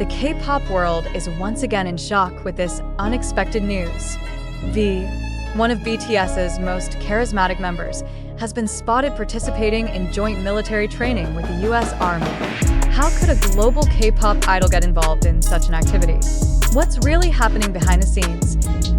The K-pop world is once again in shock with this unexpected news. V, one of BTS's most charismatic members, has been spotted participating in joint military training with the US Army. How could a global K-pop idol get involved in such an activity? What's really happening behind the scenes?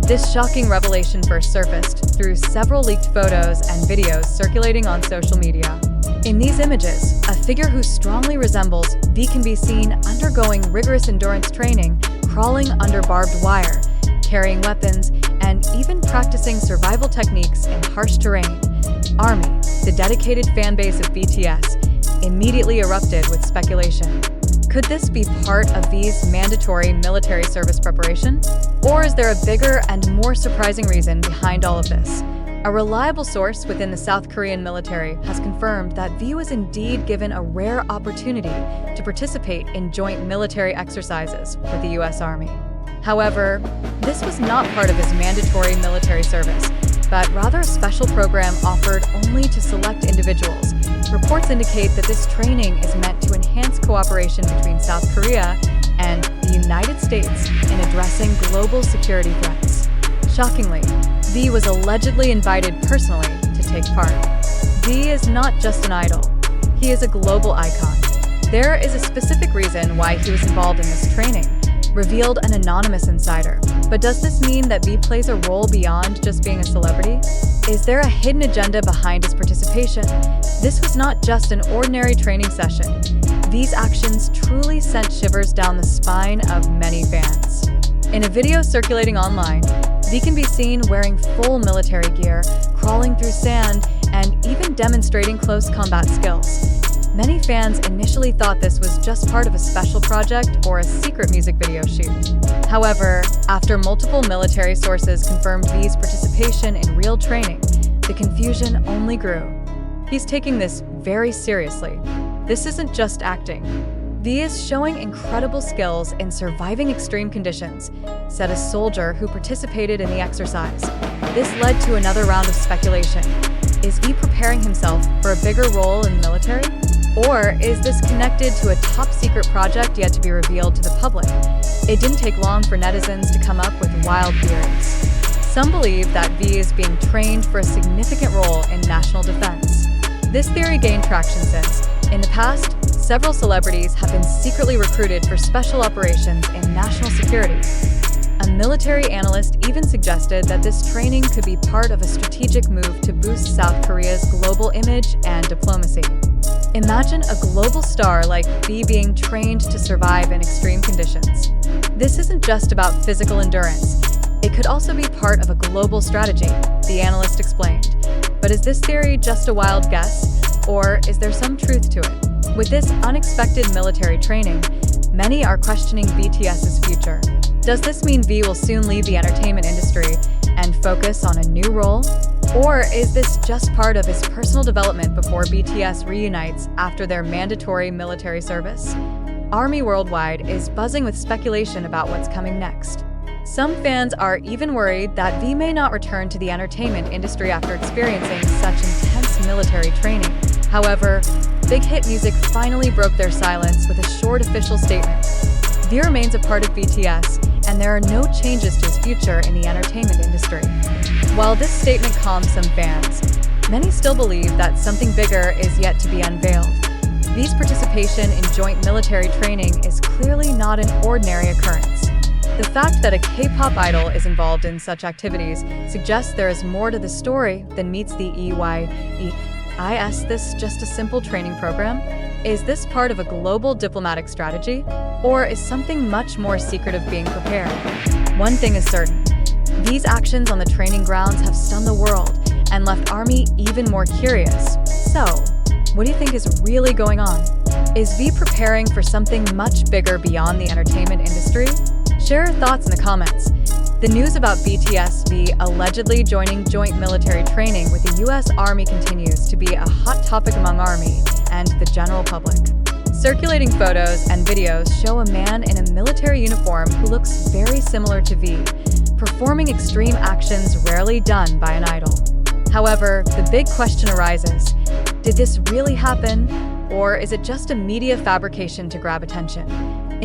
This shocking revelation first surfaced through several leaked photos and videos circulating on social media. In these images, a figure who strongly resembles V can be seen undergoing rigorous endurance training, crawling under barbed wire, carrying weapons, and even practicing survival techniques in harsh terrain. ARMY, the dedicated fan base of BTS, immediately erupted with speculation. Could this be part of V's mandatory military service preparation? Or is there a bigger and more surprising reason behind all of this? A reliable source within the South Korean military has confirmed that V was indeed given a rare opportunity to participate in joint military exercises with the US Army. However, this was not part of his mandatory military service, but rather a special program offered only to select individuals. Reports indicate that this training is meant to enhance cooperation between South Korea and the United States in addressing global security threats. Shockingly, V was allegedly invited personally to take part. V is not just an idol. He is a global icon. There is a specific reason why he was involved in this training, revealed an anonymous insider. But does this mean that V plays a role beyond just being a celebrity? Is there a hidden agenda behind his participation? This was not just an ordinary training session. V's actions truly sent shivers down the spine of many fans. In a video circulating online, V can be seen wearing full military gear, crawling through sand, and even demonstrating close combat skills. Many fans initially thought this was just part of a special project or a secret music video shoot. However, after multiple military sources confirmed V's participation in real training, the confusion only grew. He's taking this very seriously. This isn't just acting. V is showing incredible skills in surviving extreme conditions, said a soldier who participated in the exercise. This led to another round of speculation. Is V preparing himself for a bigger role in the military? Or is this connected to a top-secret project yet to be revealed to the public? It didn't take long for netizens to come up with wild theories. Some believe that V is being trained for a significant role in national defense. This theory gained traction since, in the past, several celebrities have been secretly recruited for special operations in national security. A military analyst even suggested that this training could be part of a strategic move to boost South Korea's global image and diplomacy. Imagine a global star like V being trained to survive in extreme conditions. This isn't just about physical endurance. It could also be part of a global strategy, the analyst explained. But is this theory just a wild guess, or is there some truth to it? With this unexpected military training, many are questioning BTS's future. Does this mean V will soon leave the entertainment industry and focus on a new role? Or is this just part of his personal development before BTS reunites after their mandatory military service? ARMY worldwide is buzzing with speculation about what's coming next. Some fans are even worried that V may not return to the entertainment industry after experiencing such intense military training. However, Big Hit Music finally broke their silence with a short official statement. V remains a part of BTS, and there are no changes to his future in the entertainment industry. While this statement calms some fans, many still believe that something bigger is yet to be unveiled. V's participation in joint military training is clearly not an ordinary occurrence. The fact that a K-pop idol is involved in such activities suggests there is more to the story than meets the Is this just a simple training program? Is this part of a global diplomatic strategy? Or is something much more secretive being prepared? One thing is certain. These actions on the training grounds have stunned the world and left ARMY even more curious. So, what do you think is really going on? Is V preparing for something much bigger beyond the entertainment industry? Share your thoughts in the comments. The news about BTS V allegedly joining joint military training with the US Army continues to be a hot topic among ARMY and the general public. Circulating photos and videos show a man in a military uniform who looks very similar to V, performing extreme actions rarely done by an idol. However, the big question arises, did this really happen? Or is it just a media fabrication to grab attention?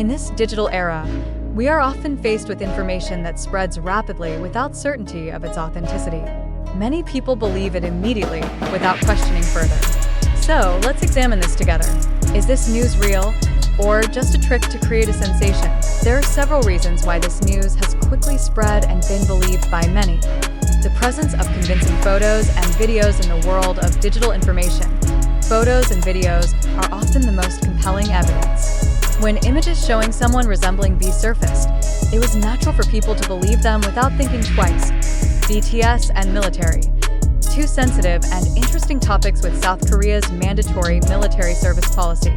In this digital era, we are often faced with information that spreads rapidly without certainty of its authenticity. Many people believe it immediately without questioning further. So, let's examine this together. Is this news real, or just a trick to create a sensation? There are several reasons why this news has quickly spread and been believed by many. The presence of convincing photos and videos in the world of digital information. Photos and videos are often the most compelling evidence. When images showing someone resembling V surfaced, it was natural for people to believe them without thinking twice. BTS and military. Two sensitive and interesting topics with South Korea's mandatory military service policy.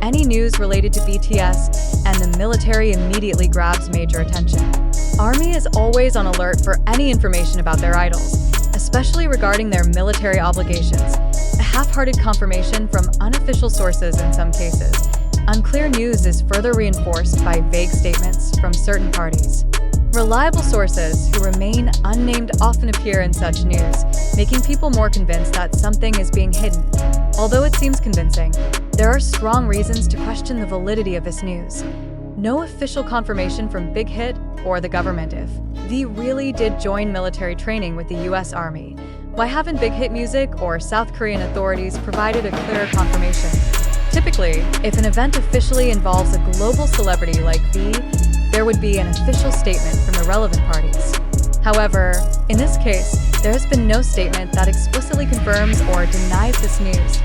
Any news related to BTS and the military immediately grabs major attention. Army is always on alert for any information about their idols, especially regarding their military obligations. A half-hearted confirmation from unofficial sources in some cases. Unclear news is further reinforced by vague statements from certain parties. Reliable sources who remain unnamed often appear in such news, making people more convinced that something is being hidden. Although it seems convincing, there are strong reasons to question the validity of this news. No official confirmation from Big Hit or the government if V really did join military training with the US Army. Why haven't Big Hit Music or South Korean authorities provided a clearer confirmation? Typically, if an event officially involves a global celebrity like V, there would be an official statement from the relevant parties. However, in this case, there has been no statement that explicitly confirms or denies this news.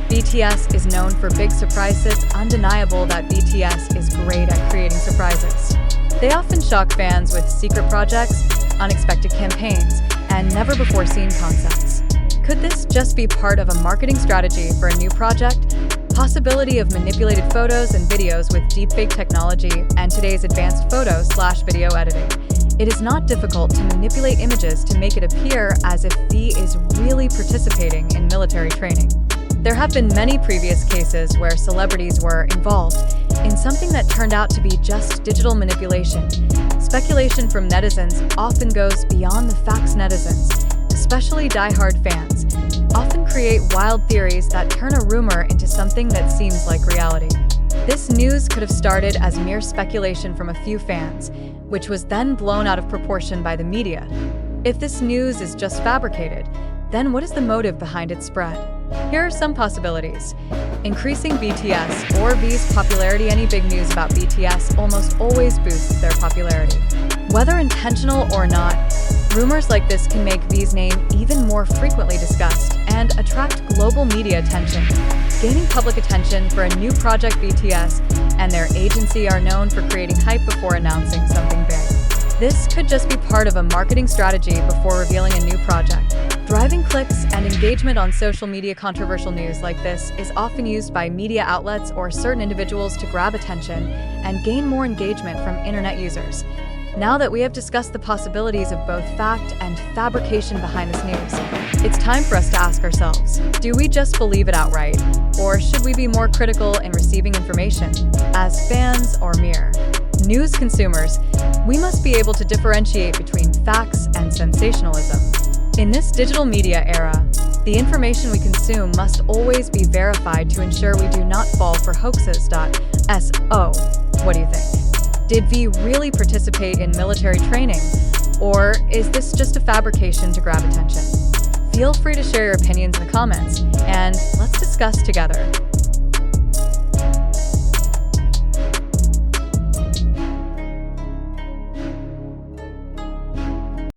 BTS is known for big surprises. It's undeniable that BTS is great at creating surprises. They often shock fans with secret projects, unexpected campaigns, and never-before-seen concepts. Could this just be part of a marketing strategy for a new project? Possibility of manipulated photos and videos with deepfake technology and today's advanced photo/video editing. It is not difficult to manipulate images to make it appear as if V is really participating in military training. There have been many previous cases where celebrities were involved in something that turned out to be just digital manipulation. Speculation from netizens often goes beyond the facts. Netizens, especially die-hard fans, often create wild theories that turn a rumor into something that seems like reality. This news could have started as mere speculation from a few fans, which was then blown out of proportion by the media. If this news is just fabricated, then what is the motive behind its spread? Here are some possibilities. Increasing BTS or V's popularity. Any big news about BTS almost always boosts their popularity. Whether intentional or not, rumors like this can make V's name even more frequently discussed and attract global media attention. Gaining public attention for a new project. BTS and their agency are known for creating hype before announcing something big. This could just be part of a marketing strategy before revealing a new project. Driving clicks and engagement on social media. Controversial news like this is often used by media outlets or certain individuals to grab attention and gain more engagement from internet users. Now that we have discussed the possibilities of both fact and fabrication behind this news, it's time for us to ask ourselves, do we just believe it outright? Or should we be more critical in receiving information? As fans or mere news consumers, we must be able to differentiate between facts and sensationalism. In this digital media era, the information we consume must always be verified to ensure we do not fall for hoaxes. So, what do you think? Did V really participate in military training, or is this just a fabrication to grab attention? Feel free to share your opinions in the comments, and let's discuss together.